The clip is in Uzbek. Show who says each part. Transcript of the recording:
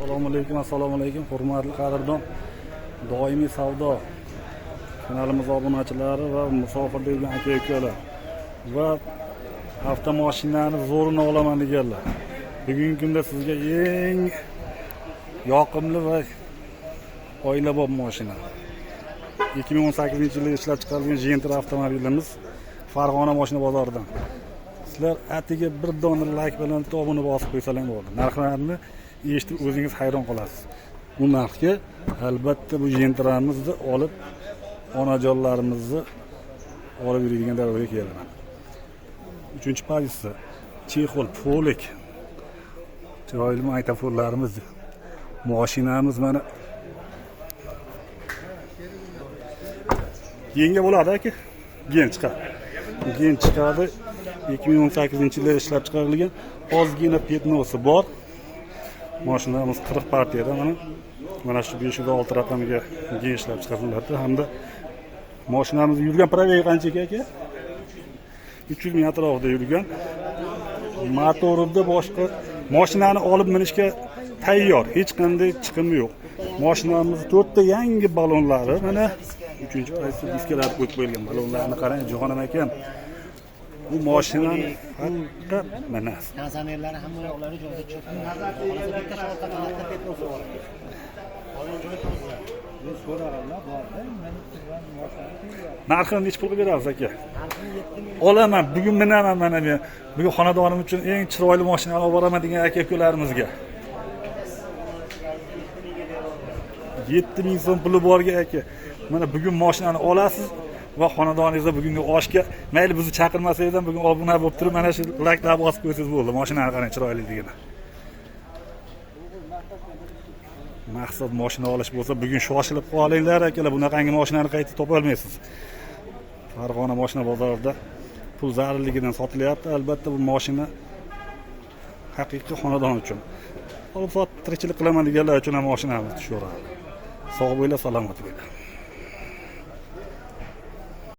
Speaker 1: Assalomu alaykum, hurmatli qadrdon, doimiy savdo kanalimiz obunachilari va musofirda yurgan aka-ukalar va avtomashinani zo'rini olaman deganlar. Bugungi kunda sizga eng yoqimli va oilabop mashina. 2018-yilda ishlab chiqarilgan Gentra avtomobilimiz Farg'ona mashina bozoridan. Sizlar atiga bir dona like bilan obuna bosib qo'ysalar bo'ldi. Narxlarni eshitib o'zingiz hayron qolasiz. Bu narxga albatta bu Gentramizni olib onajonlarimizni olib yuradigan darajaga keladi. 3-pozitsiya Chexol Polik. Chiroyli aytafonlarimiz. Mashinamiz mana yenga bo'ladi aka. Gen chiqadi. 2018-yilda ishlab chiqarilgan ozgina petnosi bor. Mashinamiz 40 partiyada mana shu 506 raqamiga gen ishlab chiqariladi hamda mashinamiz yurgan probegi qancha aka? 300 ming atrofida yurgan. Motorida boshqa mashinani olib minishga tayyor, hech qanday chiqim yo'q. Mashinamiz 4 ta yangi balonlari, mana 3-pozitsiya diskalar qo'yib qo'yilgan balonlarni qarang, jonim ekan. Bu mashinani faqat mana
Speaker 2: konsernerlari hamma yo'qlari joyida cho'kdi. Hozir bitta shortda qanotda petrosi bor. Hozir joy tozlar. Men so'raganlar borda, men
Speaker 1: narxini necha pulga berasiz aka? Olaman, bugun minaman mana men. Bugun xonadonim uchun eng chiroyli mashinani olib boraman degan aka-ukalarimizga. 7000 so'm puli borga aka. Mana bugun mashinani olasiz va xonadoningizda bugungi oshga mayli bizni chaqirmasangiz ham bugun obuna bo'lib turib mana shu like bosib qo'ysangiz bo'ldi. Mashinani qarang chiroyli degan. Maqsad mashina olish bo'lsa, bugun shoshilib qolinglar akalar. Bunaqangi mashinani qayta topa olmaysiz. Farg'ona mashina bozorida pul zarurligidan sotilyapti. Albatta bu mashina haqiqiy xonadon uchun. Olib sot tirikchilik qilaman deganlar uchun ham mashinamiz tushaveradi. Sog' bo'ling, salomat bo'ling.